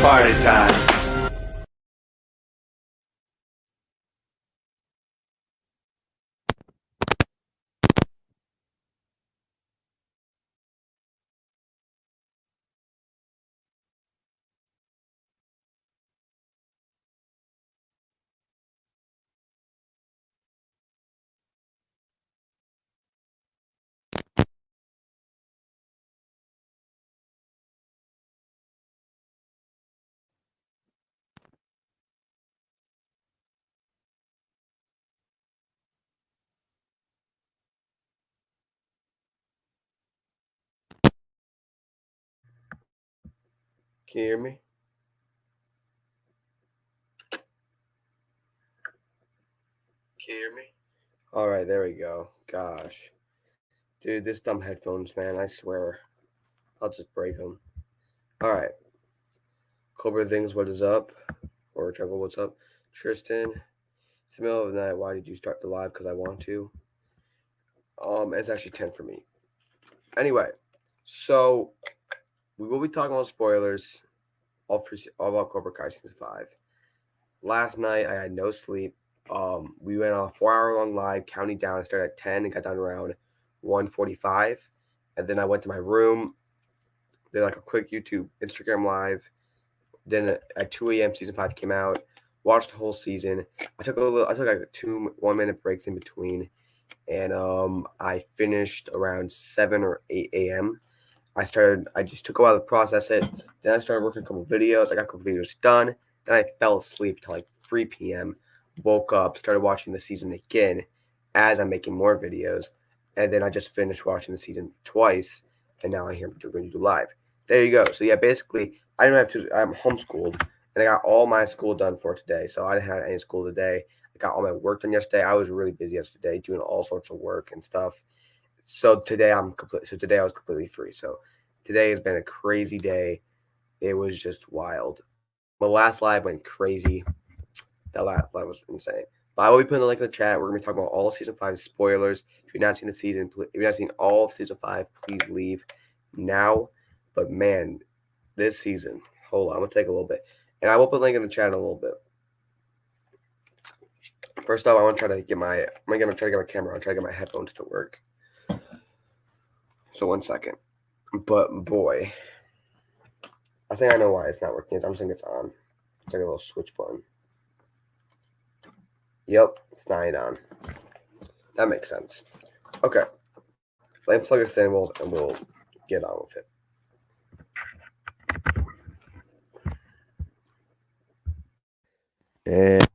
Party time. Can you hear me? Can you hear me? All right, there we go. Gosh, dude, this dumb headphones, man. I swear, I'll just break them. All right, Cobra things. What is up? Or Trevor, what's up? Tristan, it's the middle of the night. Why did you start the live? Because I want to. It's actually 10 for me. Anyway, so we will be talking about spoilers all about Cobra Kai season 5. Last night I had no sleep. We went on a 4 hour long live, counting down. I started at 10 and got down around 1:45, and then I went to my room, did like a quick YouTube, Instagram live. Then at 2 a.m. season 5 came out. Watched the whole season. I took like 2 1 minute breaks in between, and I finished around 7 or 8 a.m. I just took a while to process it. Then I started working a couple videos. I got a couple videos done. Then I fell asleep till like 3 p.m. Woke up, started watching the season again as I'm making more videos. And then I just finished watching the season twice. And now I hear we're going to do live. There you go. So yeah, basically, I didn't have to, I'm homeschooled. And I got all my school done for today. So I didn't have any school today. I got all my work done yesterday. I was really busy yesterday doing all sorts of work and stuff. So today I was completely free. So today has been a crazy day. It was just wild. My last live went crazy. That last live was insane. But I will be putting the link in the chat. We're gonna be talking about all of season 5 spoilers. If you're not seen the season, if you're not seen all of season 5, please leave now. But man, this season, hold on, I'm gonna take a little bit, and I will put a link in the chat in a little bit. First off, I'm gonna try to get my camera. I'm trying to get my headphones to work. So 1 second. But boy, I think I know why it's not working. I'm just thinking it's on. It's like a little switch button. Yep, it's not on. That makes sense. Okay, let me plug this in and we'll get on with it. And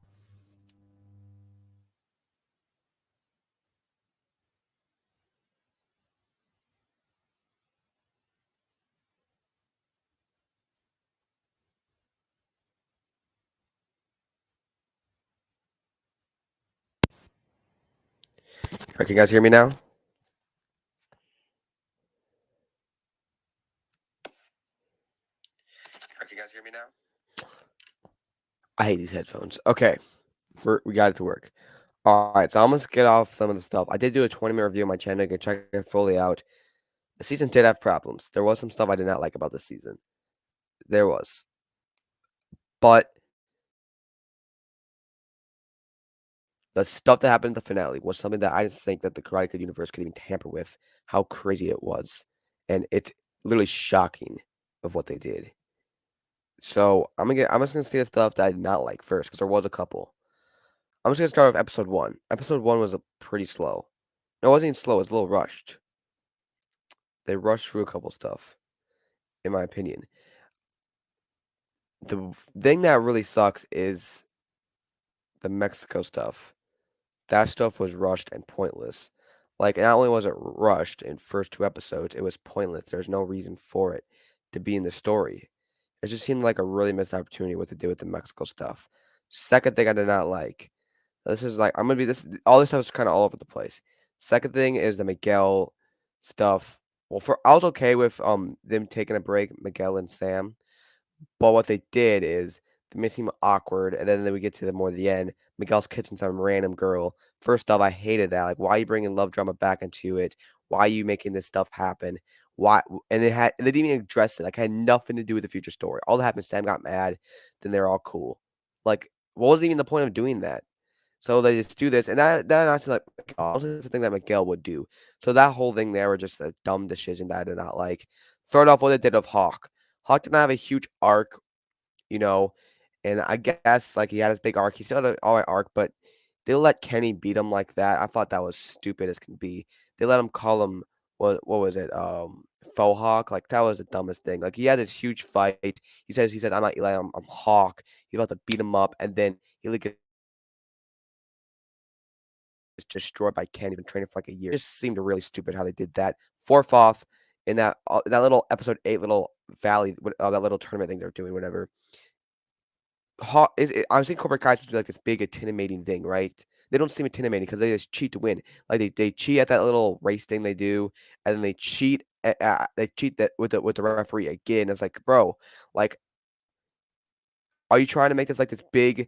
can you guys hear me now? Can you guys hear me now? I hate these headphones. Okay, we got it to work. All right, so I'm gonna get off some of the stuff. I did do a 20-minute review on my channel. You can check it fully out. The season did have problems. There was some stuff I did not like about this season. There was, but the stuff that happened in the finale was something that I just think that the Karate Kid universe could even tamper with. How crazy it was, and it's literally shocking of what they did. So I'm just gonna say the stuff that I did not like first because there was a couple. I'm just gonna start with episode 1. Episode 1 was a pretty slow. No, it wasn't even slow. It was a little rushed. They rushed through a couple stuff, in my opinion. The thing that really sucks is the Mexico stuff. That stuff was rushed and pointless. Like, not only was it rushed in first 2 episodes, it was pointless. There's no reason for it to be in the story. It just seemed like a really missed opportunity what to do with the Mexico stuff. Second thing I did not like. This is like I'm gonna be this all this stuff is kind of all over the place. Second thing is the Miguel stuff. Well, for I was okay with them taking a break, Miguel and Sam. But what they did is they made it seem awkward, and then we get to the more the end. Miguel's kissing some random girl. First off, I hated that. Like, why are you bringing love drama back into it? Why are you making this stuff happen? Why? And they didn't even address it. Like, it had nothing to do with the future story. All that happened, Sam got mad, then they're all cool. Like, what was even the point of doing that? So they just do this, and that honestly, like, also the thing that Miguel would do. So that whole thing there was just a dumb decision that I did not like. Third off, what they did of Hawk. Hawk did not have a huge arc, you know, and I guess, like, he had his big arc. He still had an alright arc, but they let Kenny beat him like that. I thought that was stupid as can be. They let him call him what was it? Faux Hawk. Like, that was the dumbest thing. Like, he had this huge fight. He said, "I'm not Eli, I'm Hawk." He's about to beat him up, and then he like gets destroyed by Kenny. Been training for like a year. It just seemed really stupid how they did that. Fourth off, in that little episode 8 little valley, that little tournament thing they're doing, whatever. I was thinking Cobra Kai is supposed to be like this big intimidating thing, right? They don't seem intimidating because they just cheat to win. Like they cheat at that little race thing they do, and then they cheat that with the referee again. It's like, bro, like, are you trying to make this like this big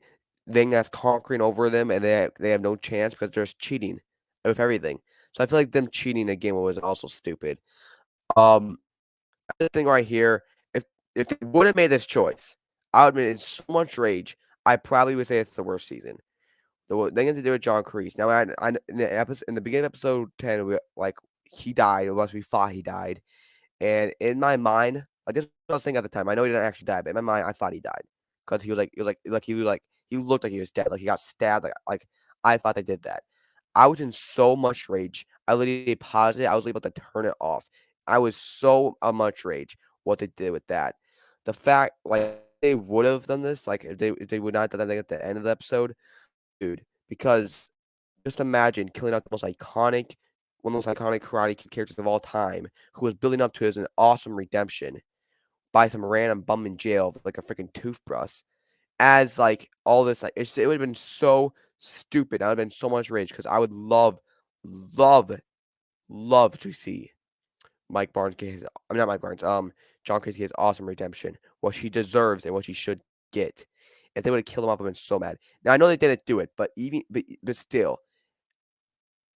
thing that's conquering over them, and they have no chance because they're just cheating with everything. So I feel like them cheating again was also stupid. Um, this thing right here, if they would have made this choice, I would have been in so much rage. I probably would say it's the worst season. The thing to do with John Kreese. Now, in the beginning of episode 10, he died, unless we thought he died. And in my mind, like, this is what I was saying at the time. I know he didn't actually die, but in my mind, I thought he died because he looked like he was dead, like he got stabbed. Like I thought they did that. I was in so much rage. I literally paused it. I was able to turn it off. I was so much rage what they did with that. The fact, like, they would have done this, like, if they would not have done that at the end of the episode, dude, because just imagine killing out the most iconic one of the most iconic Karate Kid characters of all time, who was building up to as an awesome redemption by some random bum in jail with, like, a freaking toothbrush, as, like, all this, like, it would've been so stupid. I would've been so much rage because I would love, love to see Mike Barnes get his I mean, not Mike Barnes, John Krasinski his awesome redemption, what he deserves and what he should get. If they would've killed him off, I've been so mad. Now, I know they didn't do it, but still,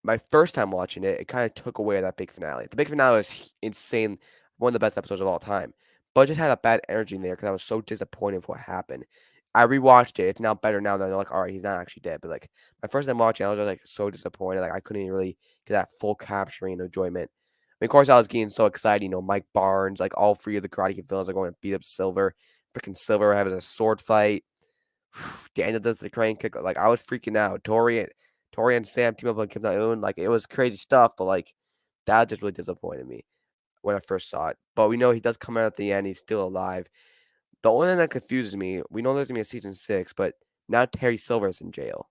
my first time watching it, it kinda took away that big finale. The big finale was insane, one of the best episodes of all time, but it just had a bad energy in there because I was so disappointed with what happened. I rewatched it, it's now better now that they're like, "Alright, he's not actually dead," but, like, my first time watching, I was just, like, so disappointed, like, I couldn't even really get that full capturing enjoyment. I mean, of course, I was getting so excited, Mike Barnes, like, all 3 of the Karate Kid villains are going to beat up Silver. Freaking Silver having a sword fight. Daniel does the crane kick, like, I was freaking out. Tori and Sam team up on Kim Jong-un, like, it was crazy stuff, but, like, that just really disappointed me when I first saw it. But we know he does come out at the end, he's still alive. The only thing that confuses me, we know there's gonna be a season 6, but now Terry Silver's in jail.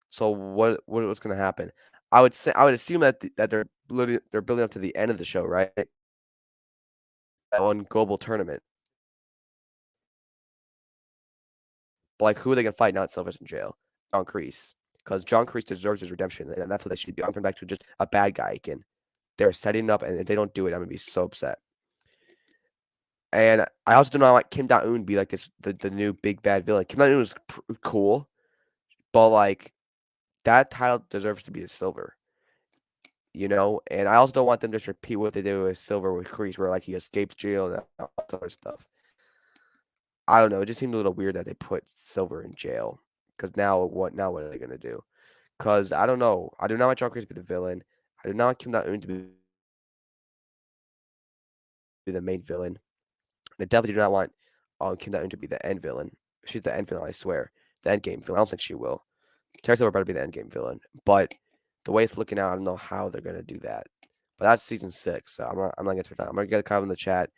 So what's gonna happen? I would assume that they're building up to the end of the show, right? That one global tournament. But, like, who are they gonna fight now that Silver's in jail? John Kreese. Because John Kreese deserves his redemption, and that's what they should do. I'm going back to just a bad guy again. They're setting up, and if they don't do it, I'm gonna be so upset. And I also do not like Kim Da-eun to be like the new big bad villain. Kim Da-eun was cool, but, like, that title deserves to be a Silver, And I also don't want them to just repeat what they did with Silver with Kreese, where, like, he escapes jail and all that other stuff. I don't know. It just seemed a little weird that they put Silver in jail. Because now what are they gonna do? Because I don't know. I do not want John Kreese to be the villain. I do not want Kim Da-eun to be the main villain. And I definitely do not want Kim Da-eun to be the end villain. She's the end villain, I swear. The end game villain. I don't think she will. Terry Silver better be the end game villain. But the way it's looking out, I don't know how they're gonna do that. But that's season 6, so I'm not gonna get to that. I'm gonna get a comment in the chat.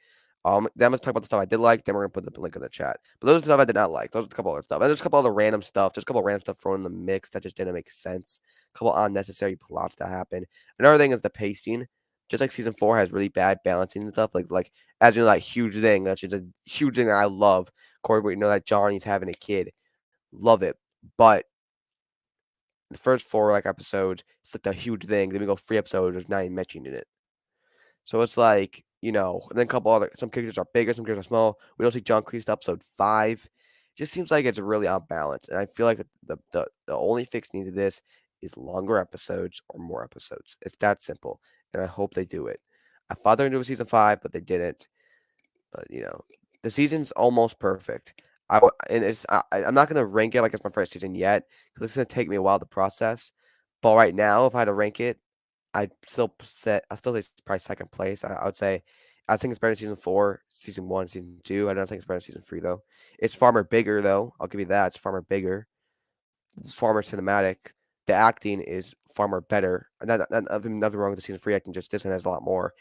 Then let's talk about the stuff I did like. Then we're gonna put the link in the chat. But those are the stuff I did not like. Those are a couple other stuff. And there's a couple other random stuff. There's a couple of random stuff thrown in the mix that just didn't make sense. A couple unnecessary plots that happen. Another thing is the pacing. Just like season 4 has really bad balancing and stuff. Like as you know, that huge thing. That's just a huge thing that I love. Corey, we know that Johnny's having a kid. Love it. But the first 4 episodes, it's like a huge thing. Then we go 3 episodes, there's not even mentioning it. So it's like, and then a couple some characters are bigger, some characters are small. We don't see John Kreese to episode 5. Just seems like it's really unbalanced. And I feel like the only fix needed to this is longer episodes or more episodes. It's that simple. And I hope they do it. I thought they were going to do a season 5, but they didn't. But the season's almost perfect. I'm not gonna rank it like it's my first season yet because it's gonna take me a while to process. But right now, if I had to rank it, I still say it's probably second place. I would say I think it's better than season 4, season 1, season 2. I don't think it's better than season 3 though. It's far more bigger though. I'll give you that. It's far more bigger, far more cinematic. The acting is far more better. Nothing wrong with the season 3 acting. Just this one has a lot more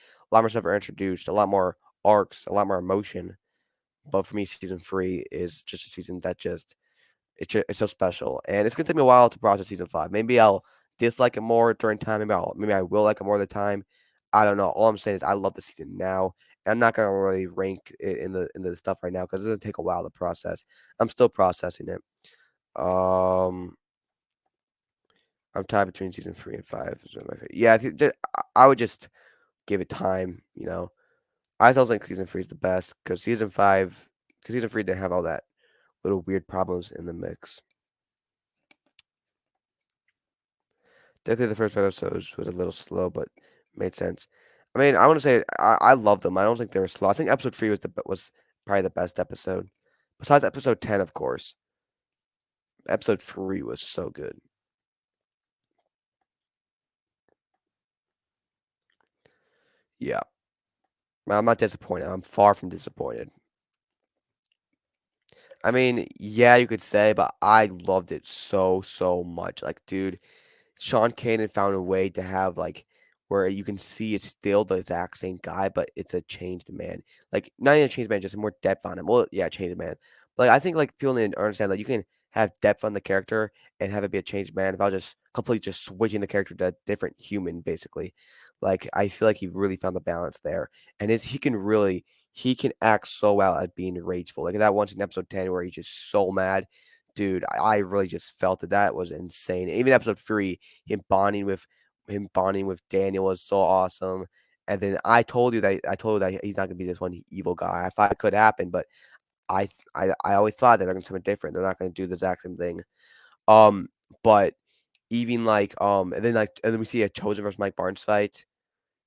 stuff are introduced, a lot more arcs, a lot more emotion. But for me, season 3 is just a season that it's so special, and it's gonna take me a while to process season 5. Maybe I'll dislike it more during time. Maybe I will like it more of the time. I don't know. All I'm saying is I love the season now, and I'm not gonna really rank it in the stuff right now because it's gonna take a while to process. I'm still processing it. Um, I'm tied between season 3 and 5. Yeah, I would just give it time. I still think season 3 is the best because season 3 didn't have all that little weird problems in the mix. Definitely the first 5 episodes was a little slow, but made sense. I mean, I want to say I love them. I don't think they were slow. I think episode 3 was probably the best episode, besides episode 10, of course. Episode 3 was so good. Yeah, I'm not disappointed. I'm far from disappointed. I mean, yeah, you could say, but I loved it so much. Like, dude, Sean Kanan found a way to have like where you can see it's still the exact same guy, but it's a changed man. Like not even a changed man, just more depth on him. Well, yeah, changed man. But I think like people need to understand that you can have depth on the character and have it be a changed man without just completely just switching the character to a different human, basically. Like I feel like he really found the balance there, and he can act so well at being rageful. Like that once in episode 10 where he's just so mad. Dude, I really just felt that was insane. Even episode 3, him bonding with Daniel was so awesome. And then I told you that he's not gonna be this one evil guy. I thought it could happen, but I always thought that they're gonna do something different. They're not gonna do the exact same thing. Um, but even like and then we see a Chosen versus Mike Barnes fight.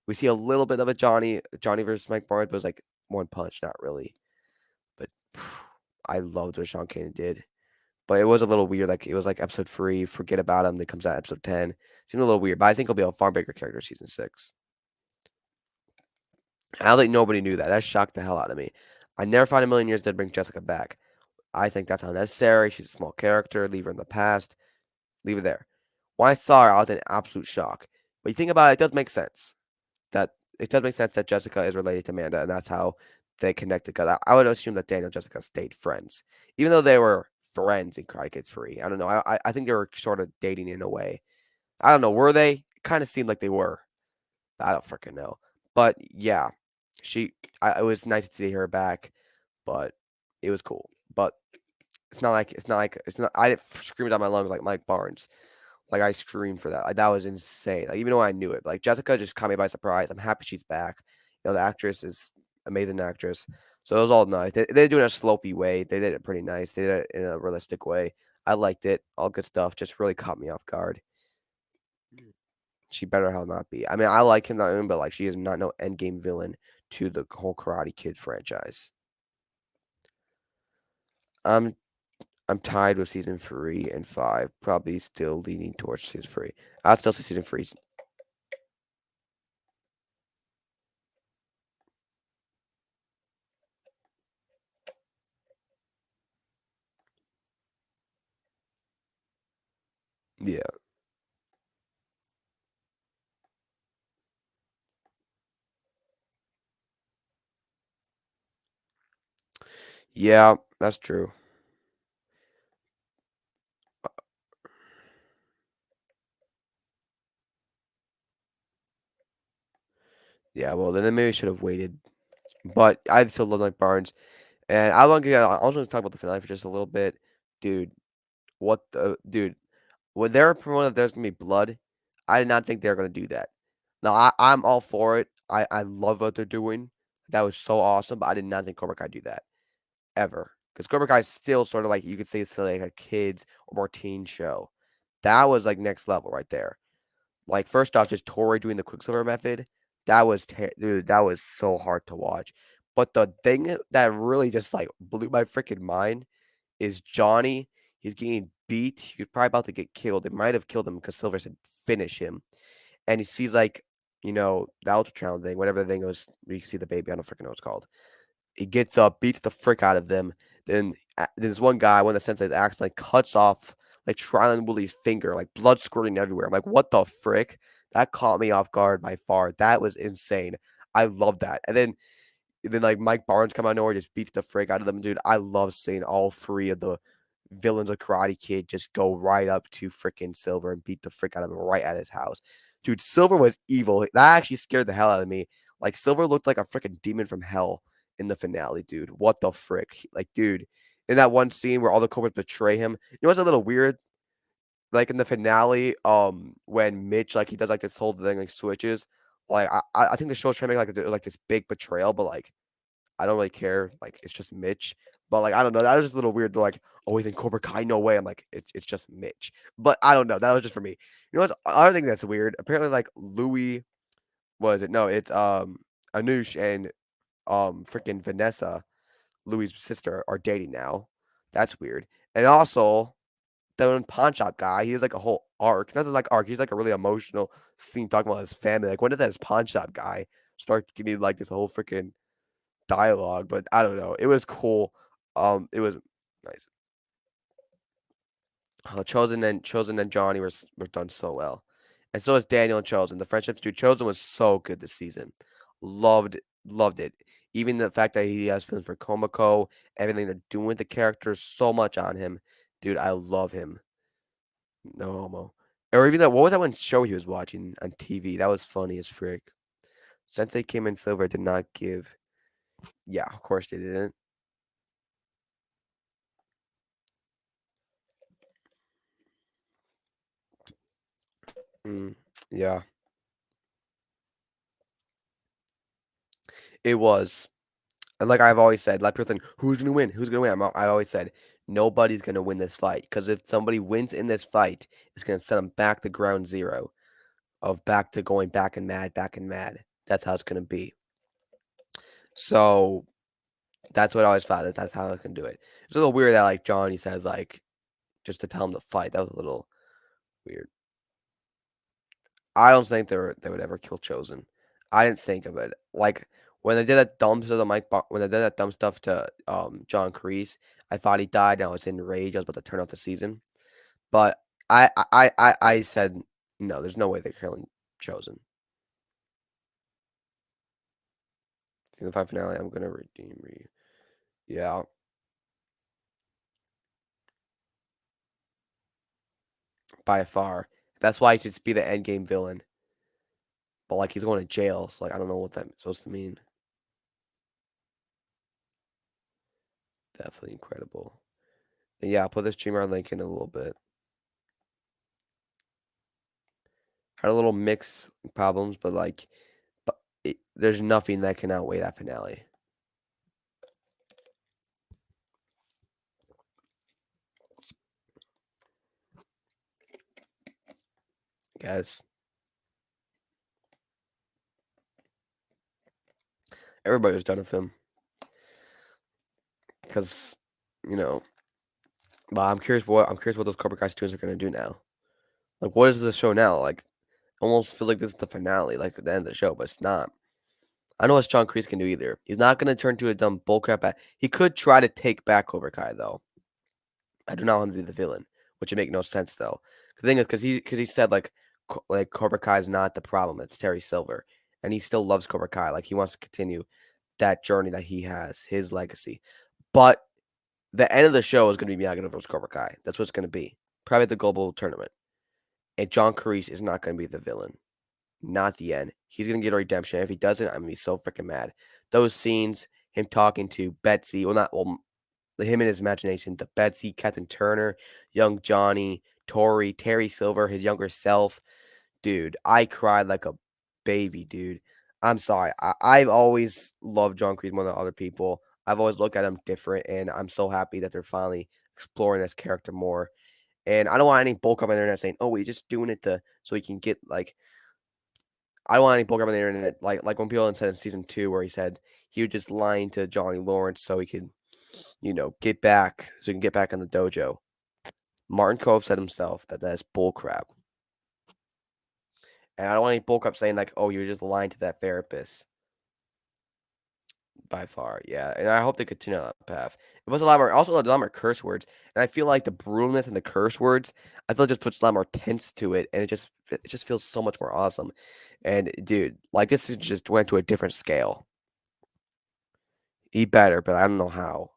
We see a little bit of a Johnny versus Mike Barnes, but it was like one punch, not really. But I loved what Sean Kanan did. But it was a little weird. Like it was like episode 3, forget about him. That comes out episode 10. Seemed a little weird, but I think he'll be a far bigger character season 6. I don't think nobody knew that. That shocked the hell out of me. I never thought in a million years they'd bring Jessica back. I think that's unnecessary. She's a small character. Leave her in the past. Leave her there. When I saw her, I was in absolute shock. But you think about it, it does make sense. That it does make sense that Jessica is related to Amanda, and that's how they connected. Because I would assume that Daniel and Jessica stayed friends, even though they were friends in Karate Kid 3. I don't know. I think they were sort of dating in a way. I don't know. Were they? It kind of seemed like they were. I don't freaking know. But yeah, it was nice to see her back, but it was cool. But it's not. I didn't scream it out my lungs like Mike Barnes. Like I screamed for that. Like that was insane. Like even though I knew it, like Jessica just caught me by surprise. I'm happy she's back. The actress is amazing actress. So it was all nice. They did it in a slopey way. They did it pretty nice. They did it in a realistic way. I liked it. All good stuff. Just really caught me off guard. She better hell not be. I mean, I like him, but like she is not no endgame villain to the whole Karate Kid franchise. I'm I'm tied with season 3 and 5. Probably still leaning towards season 3. I'd still say season 3. Yeah. Yeah, that's true. Yeah, well, then they maybe should have waited. But I still love Mike Barnes. And I want to also talk about the finale for just a little bit. Dude, dude, when they're promoting that there's gonna be blood, I did not think they were gonna do that. Now I'm all for it. I love what they're doing. That was so awesome, but I did not think Cobra Kai do that ever. Because Cobra Kai is still sort of like you could say it's still like a kids or more teen show. That was like next level right there. Like first off, just Tori doing the Quicksilver method. Dude, that was so hard to watch. But the thing that really just, like, blew my freaking mind is Johnny. He's getting beat. He was probably about to get killed. It might have killed him because Silver said, "Finish him." And he sees, like, the ultrasound thing, whatever the thing was where you can see the baby. I don't freaking know what it's called. He gets up, beats the frick out of them. Then there's one guy, one of the senseis accidentally cuts off like Trilan Woolly's finger, like blood squirting everywhere. I'm like, what the frick? That caught me off guard by far. That was insane. I love that. And then like Mike Barnes come out of nowhere, just beats the frick out of them, dude. I love seeing all three of the villains of Karate Kid just go right up to freaking Silver and beat the frick out of him right at his house. Dude, Silver was evil. That actually scared the hell out of me. Like Silver looked like a freaking demon from hell in the finale, dude. What the frick? Like, dude, in that one scene where all the Cobras betray him, you know what's a little weird? Like in the finale, when Mitch like he does like this whole thing, like switches. Like I think the show's trying to make like this big betrayal, but like I don't really care. Like it's just Mitch. But like I don't know. That was just a little weird. They're like, oh, we think Cobra Kai? No way. I'm like, it's just Mitch. But I don't know. That was just for me. You know what's other thing that's weird? Apparently, like Louis was it? No, it's Anush and freaking Vanessa, Louis' sister, are dating now. That's weird. And also the pawn shop guy, he has like a whole arc. Not just like arc, he's like a really emotional scene talking about his family. Like when did this pawn shop guy start giving like this whole freaking dialogue? But I don't know. It was cool. It was nice. Chosen and Johnny were done so well. And so is Daniel and Chosen. The friendships dude, Chosen was so good this season. Loved it. Even the fact that he has feelings for Komako, everything they're doing with the character, so much on him. Dude, I love him. No homo. Or even that what was that one show he was watching on TV? That was funny as frick. Sensei Kim and Silver did not give. Yeah, of course they didn't. Mm, yeah, it was. And like I've always said, like people think, who's gonna win? Who's gonna win? I always said, nobody's gonna win this fight. Because if somebody wins in this fight, it's gonna send them back to ground zero of back to going back and mad, back and mad. That's how it's gonna be. So that's what I always thought. That's how I can do it. It's a little weird that like Johnny says like just to tell him to fight. That was a little weird. I don't think they would ever kill Chosen. I didn't think of it. Like when they did that dumb stuff to when they did that dumb stuff to John Kreese, I thought he died and I was in rage. I was about to turn off the season. But I said no, there's no way they're killing Chosen. Season 5 finale, I'm gonna redeem you. Yeah. By far. That's why he should be the end game villain. But like he's going to jail, so like I don't know what that's supposed to mean. Definitely incredible. And yeah, I'll put this Gmail link in a little bit. Had a little mix problems, but like, there's nothing that can outweigh that finale. Guys, everybody was done with him because, you know. But I'm curious what those Cobra Kai students are gonna do now. Like, what is the show now? Like, almost feels like this is the finale, like at the end of the show, but it's not. I know what John Kreese can do either. He's not gonna turn to a dumb bullcrap. He could try to take back Cobra Kai though. I do not want to be the villain, which would make no sense though. The thing is, because he said like Cobra Kai is not the problem. It's Terry Silver, and he still loves Cobra Kai. Like he wants to continue that journey that he has, his legacy. But the end of the show is going to be Miyagi versus Cobra Kai. That's what it's going to be. Probably at the global tournament. And John Kreese is not going to be the villain. Not the end. He's going to get a redemption. If he doesn't, I'm going to be so freaking mad. Those scenes, him talking to Betsy, him in his imagination, the Betsy, Captain Turner, young Johnny, Tori, Terry Silver, his younger self. Dude, I cried like a baby, dude. I'm sorry. I've always loved John Kreese more than other people. I've always looked at him different, and I'm so happy that they're finally exploring this character more. And I don't want any bulk up on the internet saying, "Oh, we're just doing it so we can get like." I don't want any bullcrap on the internet. Like when people said in season 2 where he said he was just lying to Johnny Lawrence so he could, get back, so he can get back in the dojo. Martin Kove said himself that that's bullcrap. And I don't want any bullcrap saying like, oh, you were just lying to that therapist. By far, yeah, and I hope they continue on that path. It was a lot more, also a lot more curse words, and I feel like the brutalness and the curse words, I feel it just puts a lot more tense to it, and it just feels so much more awesome. And dude, like this is just went to a different scale. He better, but I don't know how.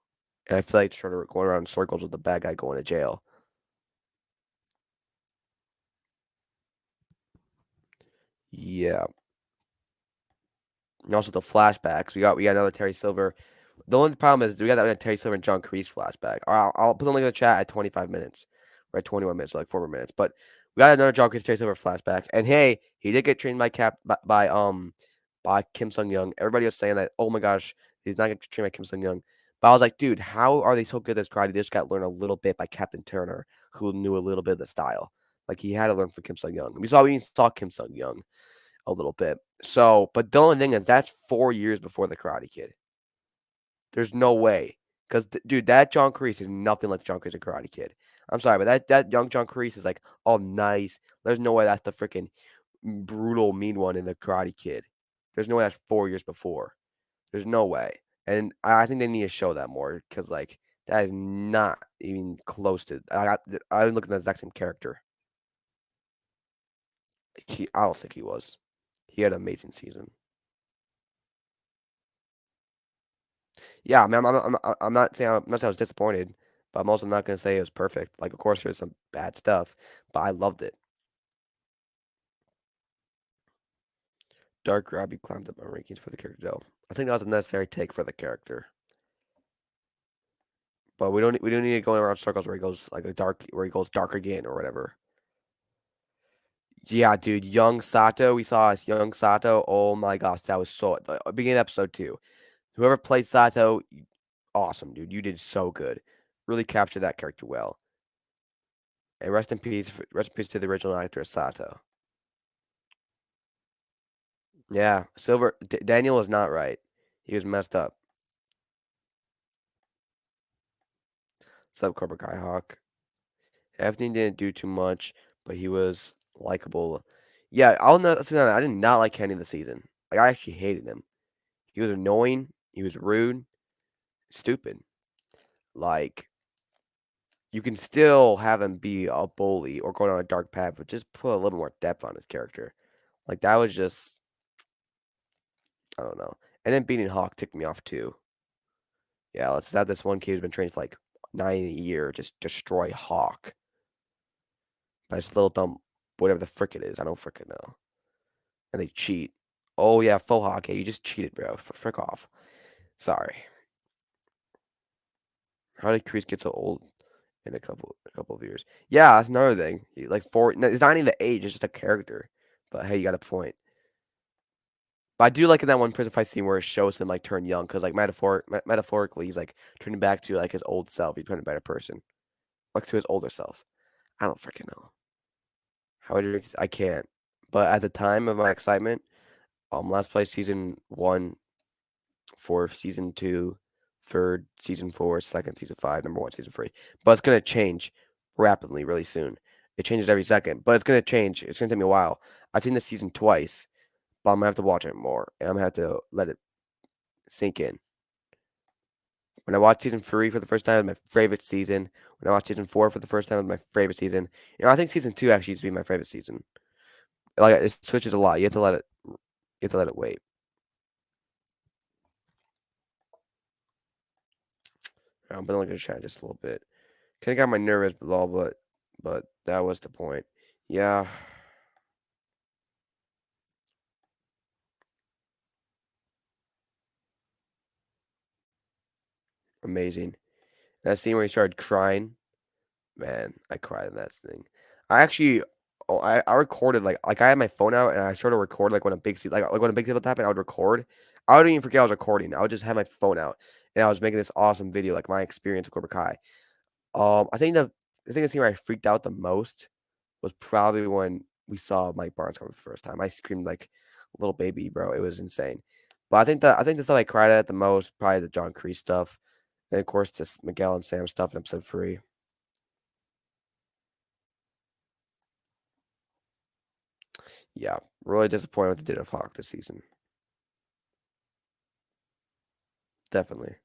And I feel like sort of going around in circles with the bad guy going to jail. Yeah. And also the flashbacks. We got another Terry Silver. The only problem is we got that Terry Silver and John Kreese flashback. I'll put the link in the chat at 25 minutes. Or at 21 minutes, so like 4 more minutes. But we got another John Kreese Terry Silver flashback. And hey, he did get trained by Kim Sung Young. Everybody was saying that, oh my gosh, he's not getting trained by Kim Sung Young. But I was like, dude, how are they so good at this karate? They just got to learn a little bit by Captain Turner, who knew a little bit of the style. Like he had to learn from Kim Sung Young. We saw Kim Sung Young a little bit. So, but the only thing is that's 4 years before the Karate Kid. There's no way. Because, dude, that John Kreese is nothing like John Kreese and Karate Kid. I'm sorry, but that young John Kreese is like, all nice. There's no way that's the freaking brutal, mean one in the Karate Kid. There's no way that's 4 years before. There's no way. And I think they need to show that more because, like, that is not even close to. I didn't look at the exact same character. I don't think he was. He had an amazing season. Yeah, I mean, I'm not saying I was disappointed, but I'm also not gonna say it was perfect. Like, of course, there's some bad stuff, but I loved it. Dark Robbie climbed up my rankings for the character. Though I think that was a necessary take for the character, but we don't need to go around circles where he goes like a dark where he goes dark again or whatever. Yeah, dude, young Sato. We saw as young Sato. Oh my gosh, that was so the beginning of episode 2. Whoever played Sato, awesome, dude. You did so good. Really captured that character well. And rest in peace to the original actor Sato. Yeah, Daniel was not right. He was messed up. Sub Cobra Kai Hawk. Everything didn't do too much, but he was likable. Yeah, I'll not say that I did not like Kenny this season. Like I actually hated him. He was annoying. He was rude, stupid. Like you can still have him be a bully or go down a dark path, but just put a little more depth on his character. Like that was just I don't know. And then beating Hawk ticked me off too. Yeah, let's have this one kid who's been trained for like 9 a year just destroy Hawk by this little dumb whatever the frick it is. I don't fricking know. And they cheat. Oh yeah, full Hawk. Yeah, you just cheated, bro. Frick off. Sorry. How did Kreese get so old in a couple of years? Yeah, that's another thing. Like no, it's not even the age, it's just a character. But hey, you got a point. But I do like in that one prison fight scene where it shows him like turn young, because like metaphorically, he's like turning back to like his old self. He's becoming a better person, like to his older self. I don't freaking know how I do this. I can't. But at the time of my excitement, last place season 1 for season 2, third season 4, second season 5, number 1 season 3. But it's gonna change rapidly, really soon. It changes every second, but it's gonna change. It's gonna take me a while. I've seen this season twice, but I'm gonna have to watch it more, and I'm gonna have to let it sink in. When I watched season 3 for the first time, it was my favorite season. When I watched season 4 for the first time, it was my favorite season. I think season 2 actually used to be my favorite season. Like it switches a lot. You have to let it. You have to let it wait. I'm gonna look at the chat just a little bit. Kind of got my nervous below, but that was the point. Yeah, amazing. That scene where he started crying, man, I cried in that thing. I actually, I recorded like I had my phone out and I sort of record like when a big scene like when a big deal happened, I would record. I wouldn't even forget I was recording. I would just have my phone out and I was making this awesome video, like my experience with Cobra Kai. I think the scene where I freaked out the most was probably when we saw Mike Barnes come for the first time. I screamed little baby, bro. It was insane. But I think the stuff I cried at the most, probably the John Kreese stuff. And of course this Miguel and Sam stuff in episode 3. Yeah. Really disappointed with the did of Hawk this season. Definitely.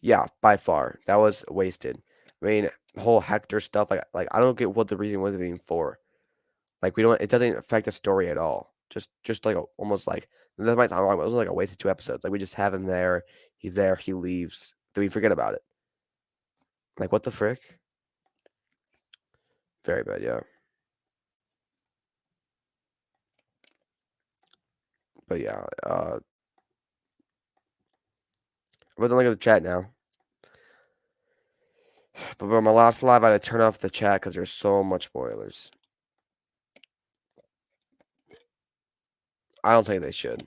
Yeah, by far. That was wasted. I mean, the whole Hector stuff, like I don't get what the reason was even for. Like we don't it doesn't affect the story at all. Just like almost like that might sound wrong, but it was like a wasted 2 episodes. Like we just have him there, he's there, he leaves. Then we forget about it. Like what the frick? Very bad, yeah. But yeah, I'm gonna look at the chat now. But for my last live, I had to turn off the chat because there's so much spoilers. I don't think they should.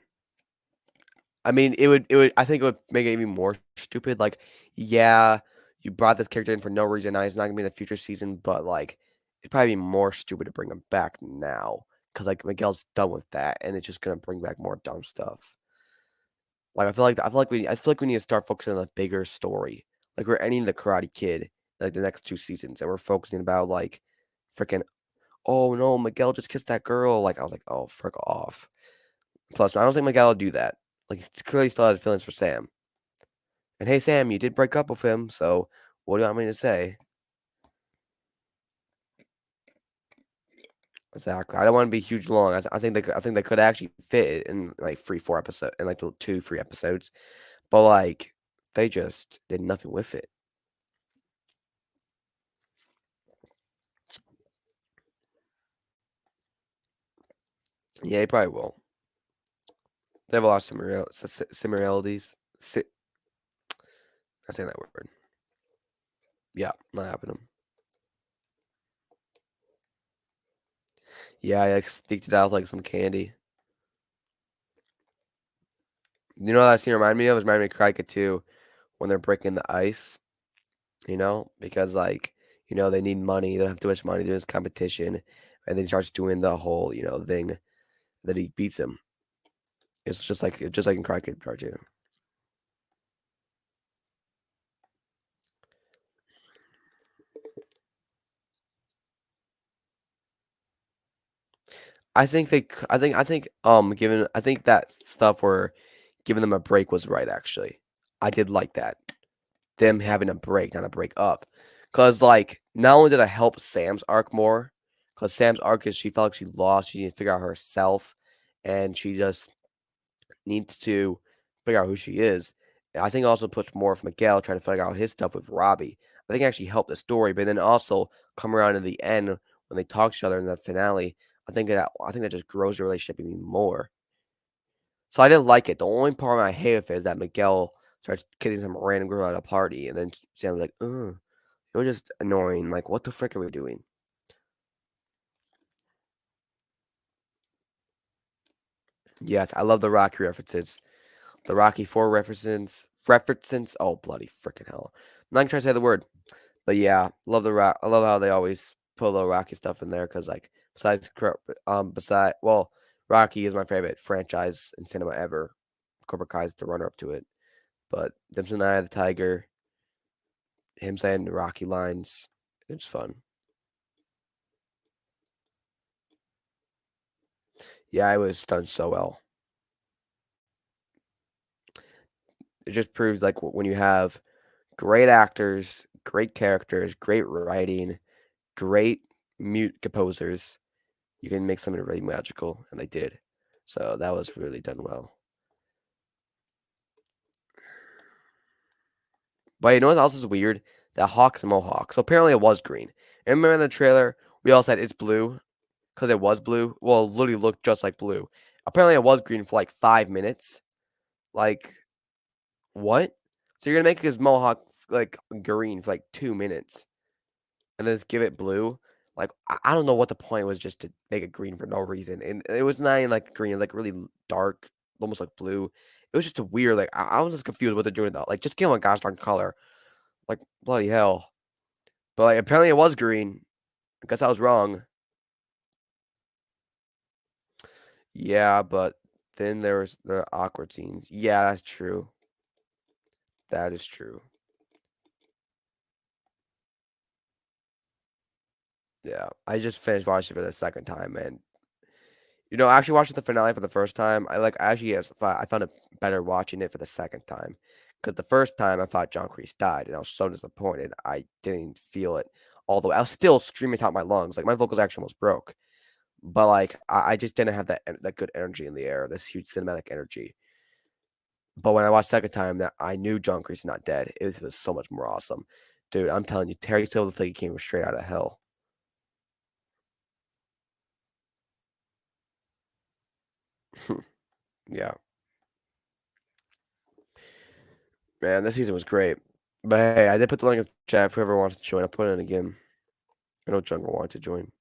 I mean, I think it would make it even more stupid. Like, yeah, you brought this character in for no reason. Now he's not gonna be in the future season, but like, it'd probably be more stupid to bring him back now because like Miguel's done with that, and it's just gonna bring back more dumb stuff. Like, I feel like we need to start focusing on the bigger story. Like, we're ending the Karate Kid like the next 2 seasons, and we're focusing about like, freaking, oh no, Miguel just kissed that girl. Like, I was like, oh, frick off. Plus, I don't think Miguel would do that. Like, he clearly still had feelings for Sam. And hey, Sam, you did break up with him, so what do you want me to say? Exactly. I don't want to be huge long. I think they could actually fit it in like 3-4 episodes, in like the 2-3 episodes, but like they just did nothing with it. Yeah, he probably will. They have a lot of similarities. I'm saying that word. Yeah, not happening. Yeah, I like sneaked it out with like some candy. You know what that scene reminded me of? It reminded me of Karate 2 when they're breaking the ice, because like, they need money, they don't have too much money to do this competition, and then he starts doing the whole, thing that he beats him. It's just like in Karate Kid Part 2. I think that stuff where giving them a break was right, actually. I did like that. Them having a break, not a break up. Because, like, not only did it help Sam's arc more, because Sam's arc is she felt like she lost, she needed to figure out herself, and she just needs to figure out who she is. And I think it also puts more of Miguel trying to figure out his stuff with Robbie. I think it actually helped the story, but then also come around in the end when they talk to each other in the finale, I think that just grows the relationship even more. So I didn't like it. The only part I hate with it is that Miguel starts kissing some random girl at a party, and then Sam's like, "Ugh." It was just annoying. Like, what the frick are we doing? Yes, I love the Rocky references. The Rocky 4 references. Oh, bloody freaking hell! I'm not gonna try to say the word, but yeah, love the rock. I love how they always put a little Rocky stuff in there because, like, well, Rocky is my favorite franchise in cinema ever. Cobra Kai is the runner up to it, but Crimson Eye of the Tiger, him saying the Rocky lines, it's fun. Yeah, it was done so well. It just proves like when you have great actors, great characters, great writing, great mute composers, you can make something really magical, and they did. So that was really done well. But you know what else is weird? That Hawk's mohawk. So apparently it was green. And remember in the trailer, we all said it's blue because it was blue. Well, it literally looked just like blue. Apparently it was green for like 5 minutes. Like, what? So you're gonna make his mohawk like green for like 2 minutes and then just give it blue? Like, I don't know what the point was, just to make it green for no reason. And it was not even like green, it was like really dark, almost like blue. It was just a weird, like, I was just confused what they're doing though. Like, just give him a gosh darn color. Like, bloody hell. But like, apparently it was green. I guess I was wrong. Yeah, but then there was the awkward scenes. Yeah, that's true. That is true. Yeah, I just finished watching it for the second time, and actually watching the finale for the first time, I actually I found it better watching it for the second time, because the first time I thought John Kreese died, and I was so disappointed. I didn't feel it all the way. I was still screaming top of my lungs, like my vocals actually almost broke, but like I just didn't have that good energy in the air, this huge cinematic energy. But when I watched second time, that I knew John Kreese is not dead. It was so much more awesome, dude. I'm telling you, Terry Silver looks like he came straight out of hell. Yeah, man, this season was great. But hey, I did put the link in the chat if whoever wants to join. I'll put it in again. I know Jungle wanted to join.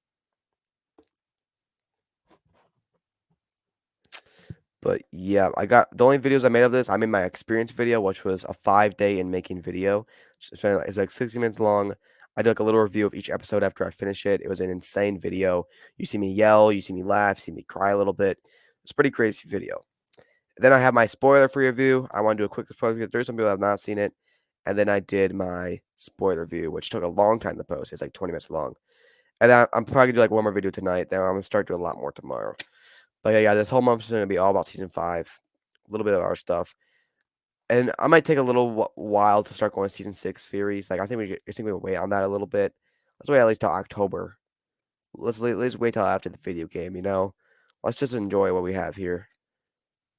But yeah, I got the only videos I made of this. I made my experience video, which was a 5-day in making video. So it's like 60 minutes long. I did like a little review of each episode after I finish it. It was an insane video. You see me yell, you see me laugh, see me cry a little bit. It's a pretty crazy video. Then I have my spoiler free review. I want to do a quick spoiler because there's some people that have not seen it. And then I did my spoiler review, which took a long time to post. It's like 20 minutes long. And then I'm probably gonna do like one more video tonight. Then I'm gonna start doing a lot more tomorrow. But yeah, this whole month is gonna be all about season 5, a little bit of our stuff, and I might take a little while to start going to season 6 series. Like I think we wait on that a little bit. Let's wait at least till October. Let's wait till after the video game. Let's just enjoy what we have here.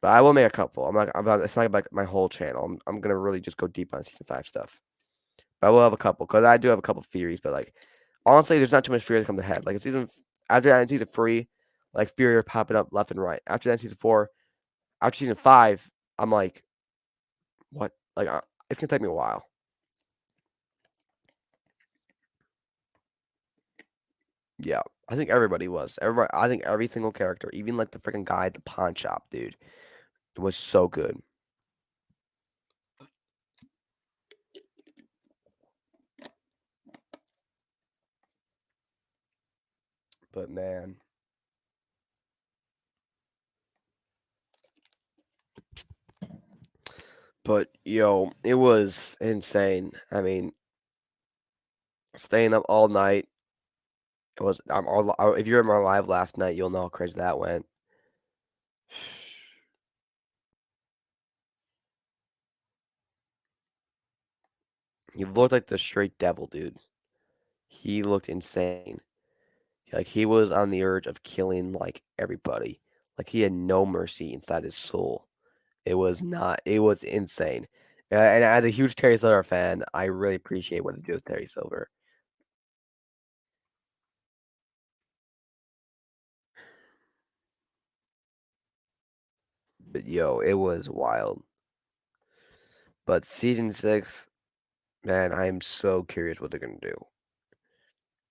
But I will make a couple. It's not like my whole channel. I'm gonna really just go deep on season 5 stuff. But I will have a couple because I do have a couple theories. But like honestly, there's not too much theory to come to head. Like after that in season 3, like theory are popping up left and right. After that in season 4, after season 5, I'm like, what? Like it's gonna take me a while. Yeah, I think everybody was. Everybody, I think every single character, even like the freaking guy at the pawn shop, dude, was so good. But man, but yo, it was insane. I mean, staying up all night. It was. If you were in my live last night, you'll know how crazy that went. He looked like the straight devil, dude. He looked insane. Like he was on the urge of killing like everybody. Like he had no mercy inside his soul. It was not. It was insane. And as a huge Terry Silver fan, I really appreciate what they do with Terry Silver. But yo, it was wild. But season 6, man, I'm so curious what they're gonna do.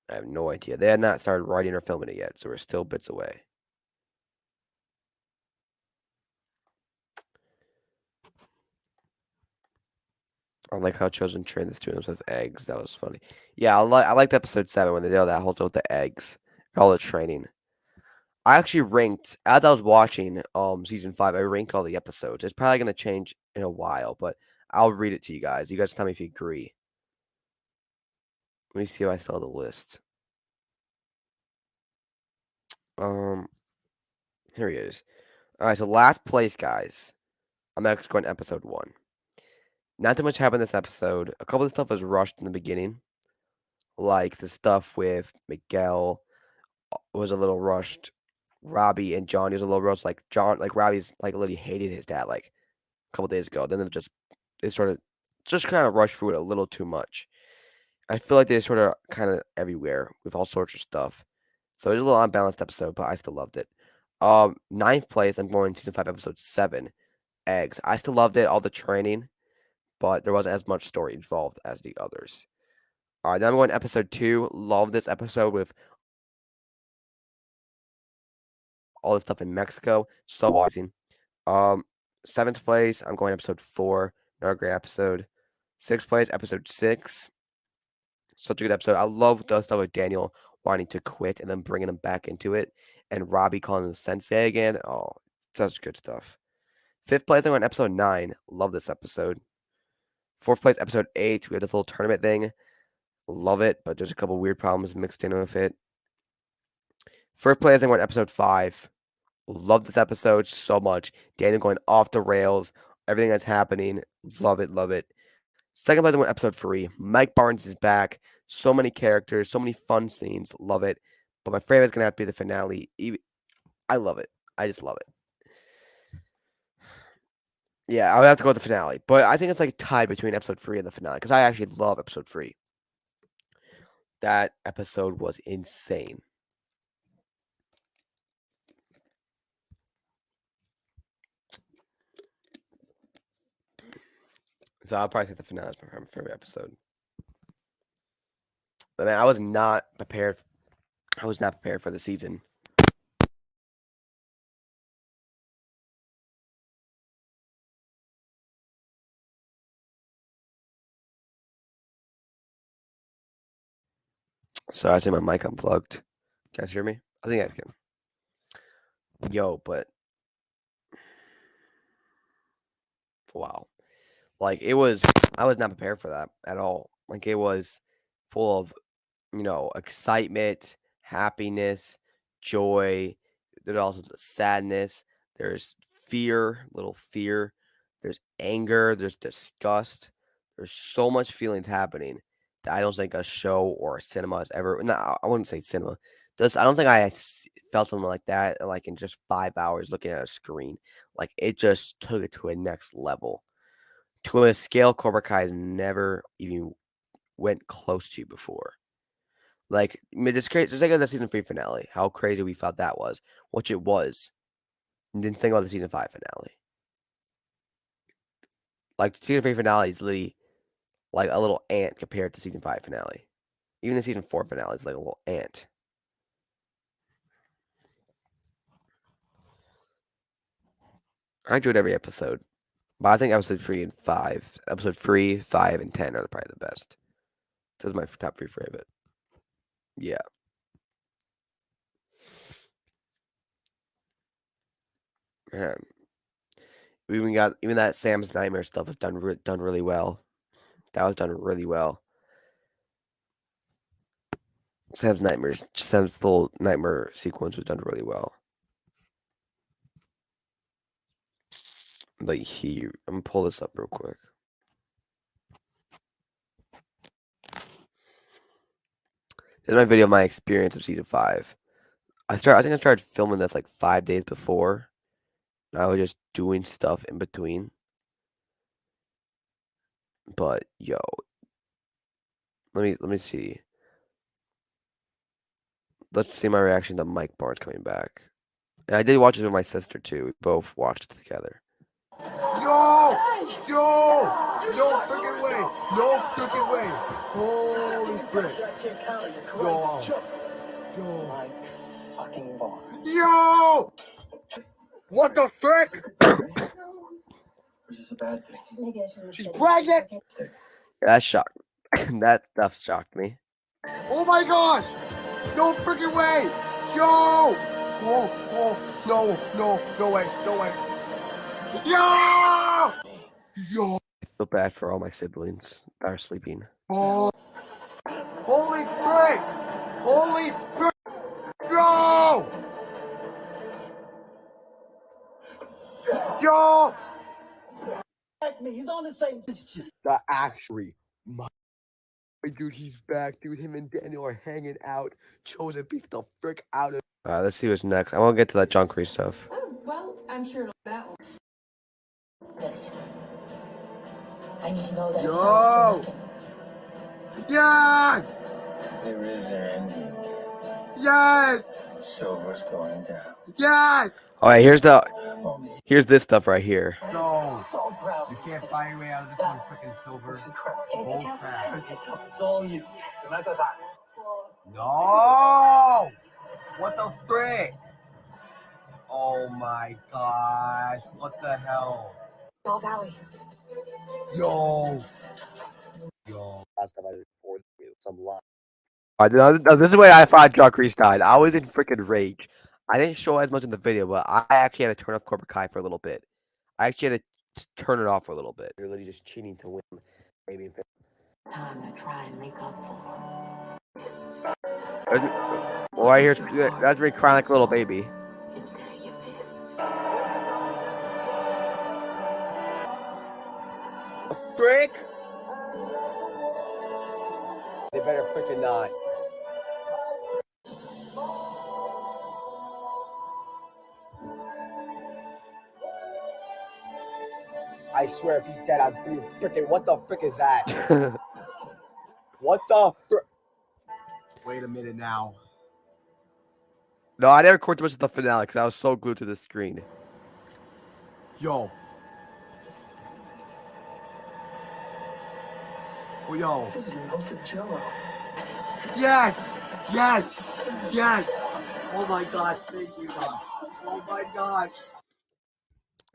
I have no idea. They had not started writing or filming it yet, so we're still bits away. I like how Chosen trained the students with eggs. That was funny. Yeah, I liked episode 7 when they did all that whole stuff with the eggs, all the training. I actually ranked as I was watching season 5. I ranked all the episodes. It's probably gonna change in a while, but I'll read it to you guys. You guys tell me if you agree. Let me see if I saw the list. Um, Here he is. All right, so last place, guys. I'm actually going to episode 1. Not too much happened this episode. A couple of stuff was rushed in the beginning, like the stuff with Miguel was a little rushed. Robbie and Johnny was a little rushed. Like Robbie's like literally hated his dad like a couple days ago. Then they sort of just kind of rushed through it a little too much. I feel like they sort of kind of everywhere with all sorts of stuff. So it was a little unbalanced episode, but I still loved it. Ninth place, I'm going season 5, episode 7, Eggs. I still loved it, all the training, but there wasn't as much story involved as the others. All right, then I'm going to episode 2. Love this episode with all the stuff in Mexico. So amazing. Um, Seventh place, I'm going episode 4. Another great episode. Sixth place, episode 6. Such a good episode. I love the stuff with Daniel wanting to quit and then bringing him back into it. and Robbie calling him Sensei again. Oh, such good stuff. 5th place, I went episode 9. Love this episode. 4th place, episode 8. We had this little tournament thing. Love it, but there's a couple weird problems mixed in with it. 1st place, I went episode 5. Love this episode so much. Daniel going off the rails. Everything that's happening. Love it, love it. 2nd place, I went episode 3. Mike Barnes is back. So many characters, so many fun scenes. Love it. But my favorite is going to have to be the finale. I love it. I just love it. Yeah, I would have to go with the finale. But I think it's like tied between episode 3 and the finale because I actually love episode 3. That episode was insane. So I'll probably say the finale is my favorite episode. But man, I was not prepared for the season. So I say my mic unplugged. You guys hear me? I think I can. Yo, but wow. Like I was not prepared for that at all. Like it was full of, excitement, happiness, joy. There's also the sadness. There's little fear. There's anger. There's disgust. There's so much feelings happening that I don't think a show or a cinema has ever. No, I wouldn't say cinema. I don't think I felt something like that like in just 5 hours looking at a screen. Like it just took it to a next level, to a scale Cobra Kai has never even went close to before. Like, I mean, just think of the season 3 finale, how crazy we felt that was, which it was. And then think about the season 5 finale. Like, the season 3 finale is literally like a little ant compared to season 5 finale. Even the season 4 finale is like a little ant. I enjoyed every episode. But I think episode 3 and 5, episode 3, 5, and 10 are probably the best. Those are my top 3 favorite. Yeah. Man. Even that Sam's Nightmare stuff was done really well. That was done really well. Sam's little nightmare sequence was done really well. But here, I'm gonna pull this up real quick. This is my video of my experience of season 5. I think I started filming this like 5 days before. I was just doing stuff in between. But yo, let me see. Let's see my reaction to Mike Barnes coming back. And I did watch it with my sister too. We both watched it together. Yo, no freaking way, no freaking way. Holy frick. Yo, fucking bar. Yo, what the frick? Which is a bad thing. She's pregnant. That shocked. That stuff shocked me. Oh my gosh, no freaking way. Yo, no way. Yo! I feel bad for all my siblings that are sleeping. Oh! Holy frick! Yo! He's on the same. The actually, my dude, he's back, dude. Him and Daniel are hanging out. Chosen beats the frick out of. Let's see what's next. I want to get to that John Kreese stuff. Oh, well, I'm sure that one. Yes. I need to know that. Yo! Yes! There is an ending. Yes! Silver's going down. Yes! All right, here's this stuff right here. No. So proud. You can't buy your way out of this one, freaking Silver. It's incredible. Bull crap. It's all you. No! What the frick? Oh my gosh. What the hell? Bell Valley. Yo. Last time I did before some line. This is the way I thought John Kreese died. I was in freaking rage. I didn't show as much in the video, but I actually had to turn off Cobra Kai for a little bit. I actually had to just turn it off for a little bit. You're literally just cheating to win, maybe. Time to try and make up for. This is Well, I hear that's me crying like a little baby. instead of your fists. Frick! They better freaking not. I swear, if he's dead, I'm freaking. What the frick is that? What the frick? Wait a minute now. No, I never recorded much of the finale because I was so glued to the screen. Yo. Oh, yo. This is melted jello. Yes! Yes! Yes! Oh my gosh, thank you, God. Oh my gosh.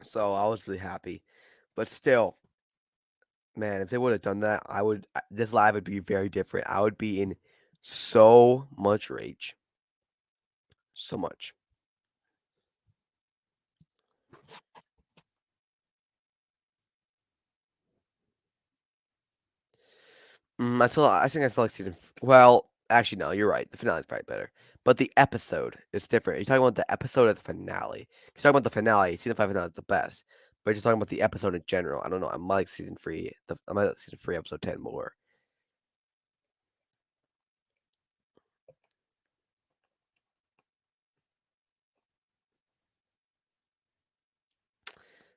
So I was really happy. But still, man, if they would have done that, this live would be very different. I would be in so much rage. So much. I think I still like season. Well, actually, no, you're right. The finale is probably better, but the episode is different. You're talking about the episode of the finale. You're talking about the finale. Season 5 finale is the best, but you're talking about the episode in general. I don't know. I might like season 3. I might like season 3, episode 10 more.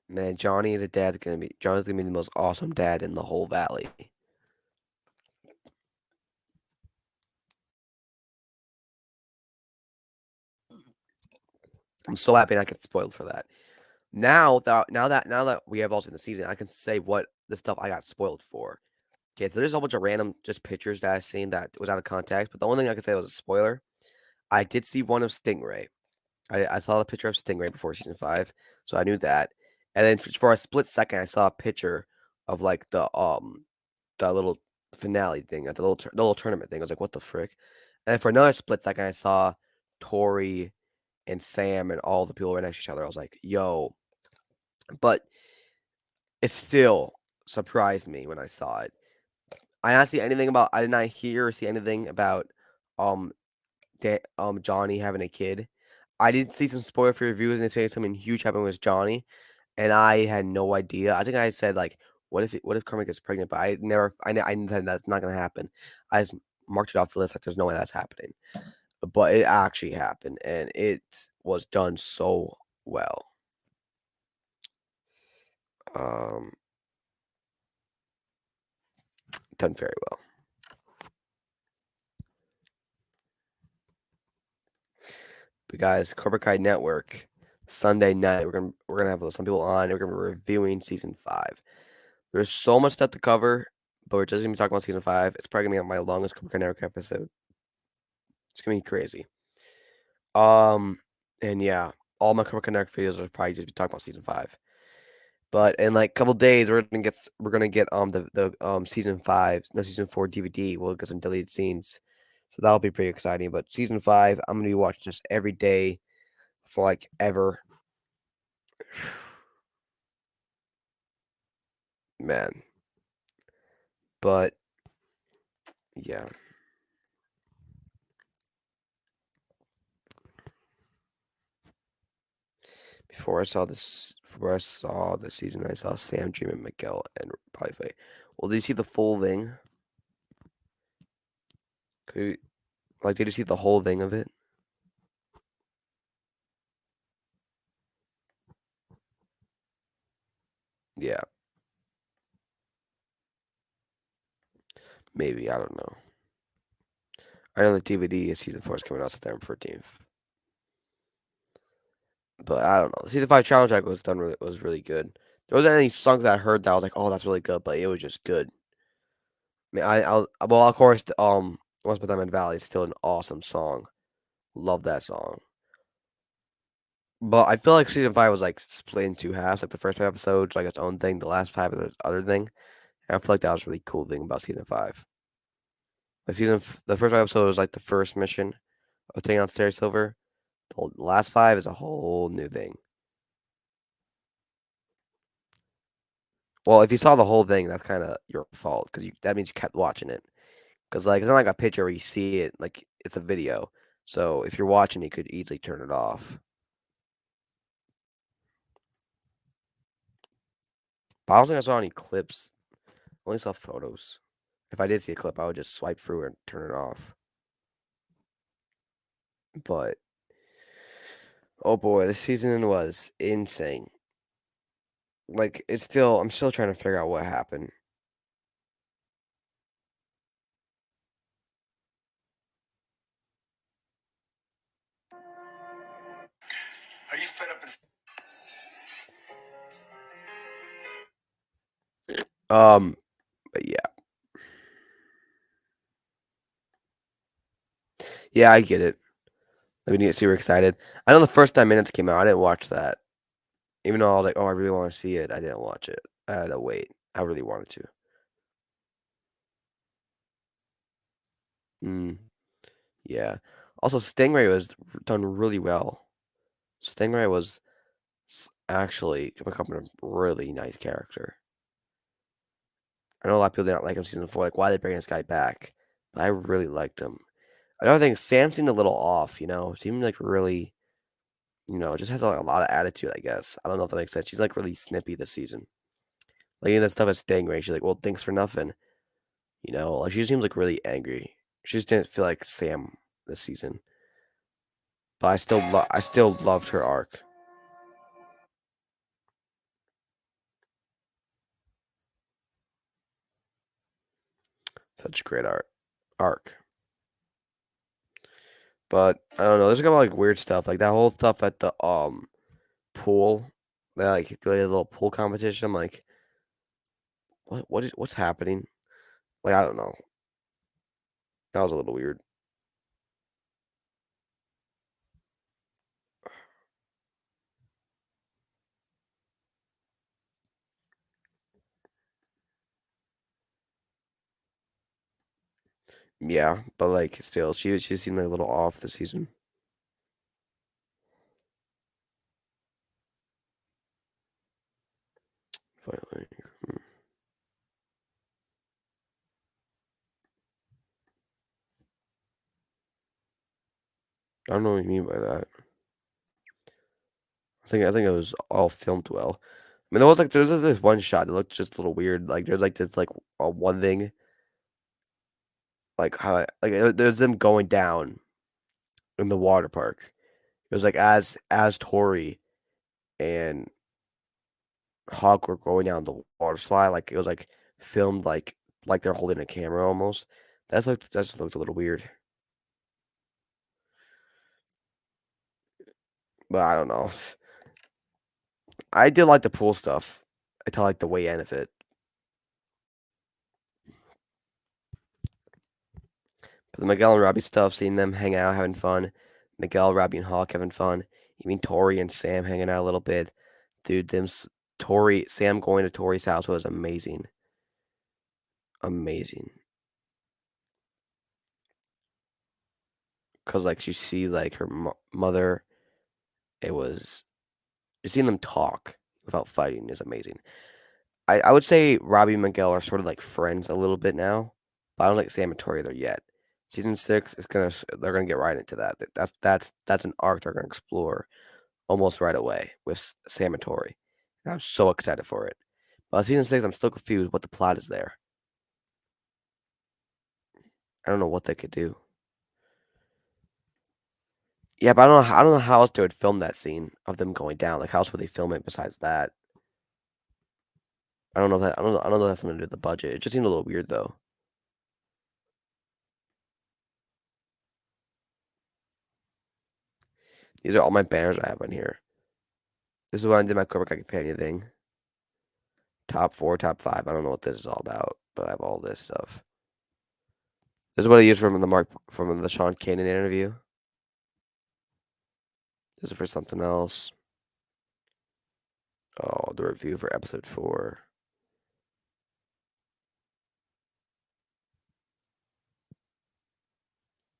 Man, Johnny's gonna be the most awesome dad in the whole valley. I'm so happy I get spoiled for that. Now that we have all seen the season, I can say what the stuff I got spoiled for. Okay, so there's a whole bunch of random just pictures that I seen that was out of context, but the only thing I could say was a spoiler. I did see one of Stingray. I saw the picture of Stingray before season 5, so I knew that. And then for a split second, I saw a picture of like the little finale thing, the little tournament thing. I was like, what the frick? And then for another split second, I saw Tori and Sam and all the people right next to each other. I was like, yo. But it still surprised me when I saw it. I did not hear or see anything about Johnny having a kid. I did see some spoiler for reviews and they say something huge happened with Johnny, and I had no idea. I think I said like, what if Carmen gets pregnant? But I said that's not gonna happen. I just marked it off the list like there's no way that's happening. But it actually happened, and it was done so well. Done very well. But guys, Cobra Kai Network, Sunday night, we're gonna have some people on. And we're gonna be reviewing season 5. There's so much stuff to cover, but we're just gonna be talking about season 5. It's probably gonna be my longest Cobra Kai Network episode. It's gonna be crazy. And yeah, all my Cobra Kai Network videos will probably just be talking about season 5. But in like a couple days, we're gonna get the season 4 DVD. We'll get some deleted scenes, so that'll be pretty exciting. But season 5, I'm gonna be watching just every day for like ever. Man. But yeah. Before I saw the season, I saw Sam, Dream, and Miguel, and probably Faye. Well, did you see the full thing? Did you see the whole thing of it? Yeah. Maybe, I don't know. I know the DVD is season 4 is coming out September 14th. But I don't know. The season 5 challenge track was really good. There wasn't any songs that I heard that I was like, oh, that's really good, but it was just good. I mean, well, of course, Once Upon a Time in Valley is still an awesome song. Love that song. But I feel like season 5 was like split in 2 halves. Like the first 5 episodes, like its own thing. The last 5 is the other thing. And I feel like that was a really cool thing about season 5. Like the first 5 episodes was like the first mission of taking out Terry Silver. The last 5 is a whole new thing. Well, if you saw the whole thing, that's kind of your fault because that means you kept watching it. Because like it's not like a picture where you see it, like it's a video. So if you're watching, you could easily turn it off. But I don't think I saw any clips. I only saw photos. If I did see a clip, I would just swipe through and turn it off. But oh boy, this season was insane. Like I'm still trying to figure out what happened. Are you fed up and But yeah. Yeah, I get it. Like, we need to see we're excited. I know the first 9 minutes came out. I didn't watch that. Even though I was like, oh, I really want to see it. I didn't watch it. I had to wait. I really wanted to. Yeah. Also, Stingray was done really well. Stingray was actually becoming a really nice character. I know a lot of people didn't like him season 4. Like, why are they bringing this guy back? But I really liked him. Another thing, Sam seemed a little off, seemed like really, just has like, a lot of attitude, I guess. I don't know if that makes sense. She's like really snippy this season. Like, in that stuff at Stingray, she's like, well, thanks for nothing. Like she seems like really angry. She just didn't feel like Sam this season. But I still loved her arc. Such a great arc. But I don't know. There's a couple like weird stuff, like that whole stuff at the pool. They like did a little pool competition. I'm like, what's happening? Like I don't know. That was a little weird. Yeah, but like still, she seemed like a little off this season. Finally. I don't know what you mean by that. I think it was all filmed well. I mean, there's this one shot that looked just a little weird. Like there's like this like one thing, like there's them going down in the water park. It was like as Tori and Hawk were going down the water slide, like it was like filmed like they're holding a camera almost. That just looked a little weird. But I don't know. I did like the pool stuff. I like the way end of it. But the Miguel and Robbie stuff, seeing them hang out, having fun. Miguel, Robbie, and Hawk having fun. Even Tori and Sam hanging out a little bit. Dude, Sam going to Tori's house was amazing. Amazing. Cause like you see like her mother, just seeing them talk without fighting is amazing. I would say Robbie and Miguel are sort of like friends a little bit now, but I don't think Sam and Tori are there yet. Season 6 is they're gonna get right into that. That's an arc they're gonna explore almost right away with Sam and Tori. And I'm so excited for it. But season 6, I'm still confused what the plot is there. I don't know what they could do. Yeah, but I don't know how else they would film that scene of them going down. Like how else would they film it besides that? I don't know if that's something to do with the budget. It just seemed a little weird though. These are all my banners I have on here. This is when I did my Cobra Kai companion thing. Top 4, top 5. I don't know what this is all about, but I have all this stuff. This is what I used from the Sean Kanan interview. This is for something else. Oh, the review for episode 4.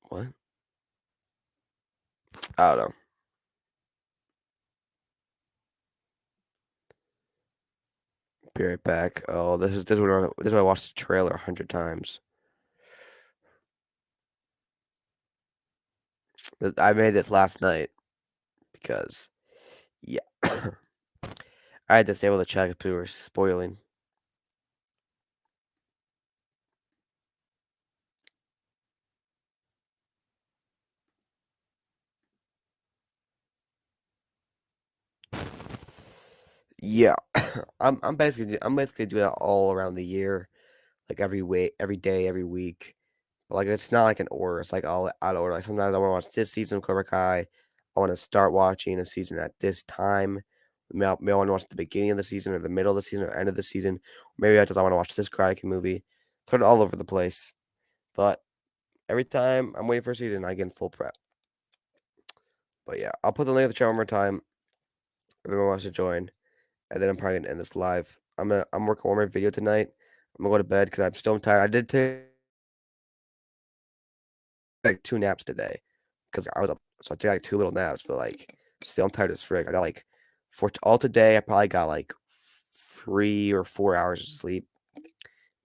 What? I don't know. Be right back. Oh, this is what I watched the trailer 100 times. I made this last night because yeah, I had to stay able to check if people were spoiling. Yeah, I'm basically doing that all around the year, like every week, every day, every week. But like it's not like an order. It's like all out of order. Like sometimes I want to watch this season of Cobra Kai. I want to start watching a season at this time. Maybe I want to watch the beginning of the season or the middle of the season or end of the season. Maybe I just want to watch this Karate Kid movie. Sort of all over the place. But every time I'm waiting for a season, I get in full prep. But yeah, I'll put the link in the chat one more time. If anyone wants to join, and then I'm probably gonna end this live. I'm working one more video tonight. I'm gonna go to bed because I'm still tired. I did take like 2 naps today because I was up, so I took like 2 little naps. But like, still I'm tired as frick. I got like for all today. I probably got like 3 or 4 hours of sleep,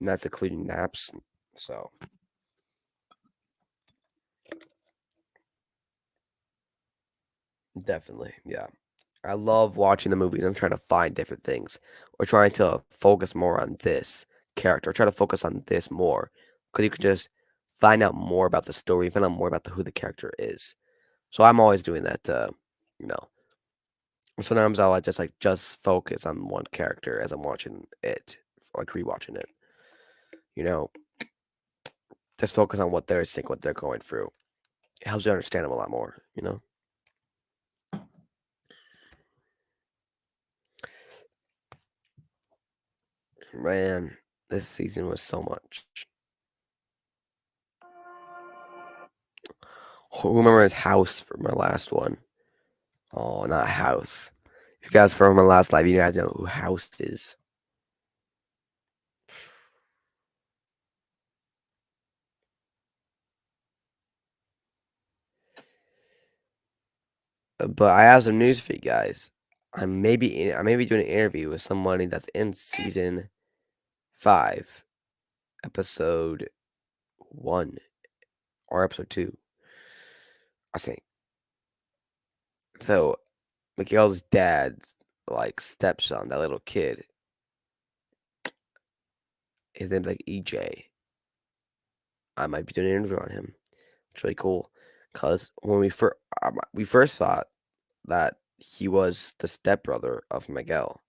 and that's including naps. So definitely, yeah. I love watching the movies. I'm trying to find different things or trying to focus more on this character, try to focus on this more because you can just find out more about the story, find out more about who the character is. So I'm always doing that. You know, sometimes I'll just focus on one character as I'm watching it, like rewatching it. You know, just focus on what they're saying, what they're going through. It helps you understand them a lot more. You know. Man, this season was so much. Who remembers House from my last one? Oh, not House. If you guys from my last live, you guys know who House is. But I have some news for you guys. I may be doing an interview with somebody that's in season 5, episode 1 or episode 2. I think. So Miguel's dad's like stepson, that little kid, his name's like EJ. I might be doing an interview on him. It's really cool because when we first thought that he was the stepbrother of Miguel,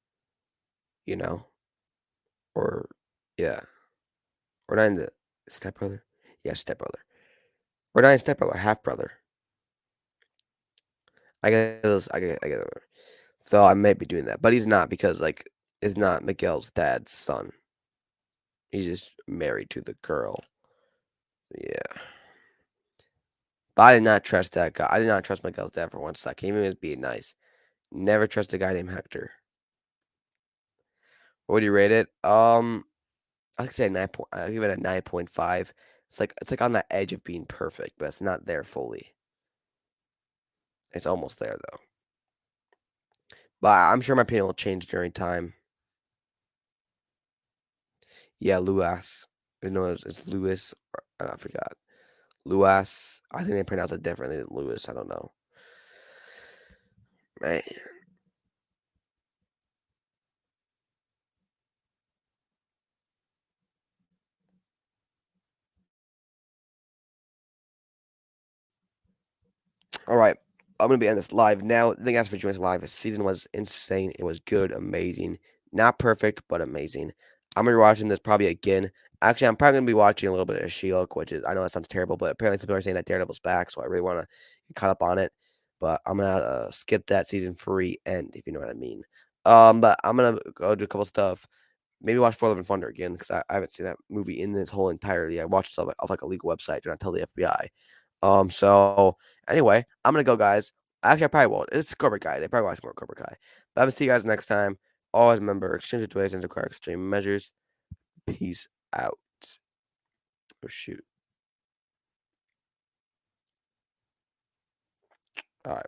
you know, or yeah, or not in the stepbrother, yeah, stepbrother, or not in stepbrother, half brother. I get it. So I may be doing that, but he's not because like is not Miguel's dad's son. He's just married to the girl. Yeah. But I did not trust that guy. I did not trust Miguel's dad for 1 second. Even if he was being nice. Never trust a guy named Hector. What would you rate it? I'd say 9 point. I give it a 9.5. It's like on the edge of being perfect, but it's not there fully. It's almost there though. But I'm sure my opinion will change during time. Yeah, Luas. You know, it's Lewis. I forgot. Luas. I think they pronounce it differently than Lewis. I don't know. Man. All right. I'm gonna be ending this live now. Thank you guys for joining us live. The season was insane. It was good, amazing. Not perfect, but amazing. I'm gonna be watching this probably again. Actually, I'm probably gonna be watching a little bit of She-Hulk, which is I know that sounds terrible, but apparently some people are saying that Daredevil's back, so I really want to get caught up on it. But I'm gonna skip that season 3 end, if you know what I mean. But I'm gonna go do a couple stuff. Maybe watch For Love and Thunder again because I haven't seen that movie in this whole entirety. I watched it off like a legal website. Do not tell the FBI. So anyway, I'm gonna go, guys. Actually, I probably won't. It's Cobra Kai. They probably watch more Cobra Kai. But I'm gonna see you guys next time. Always remember, exchange of ways and require extreme measures. Peace out. Oh shoot. All right.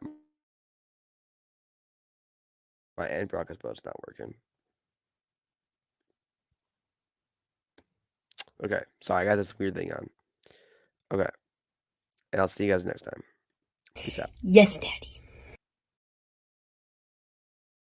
My end broadcast boat's not working. Okay. Sorry, I got this weird thing on. Okay. And I'll see you guys next time. Peace out. Yes, Daddy.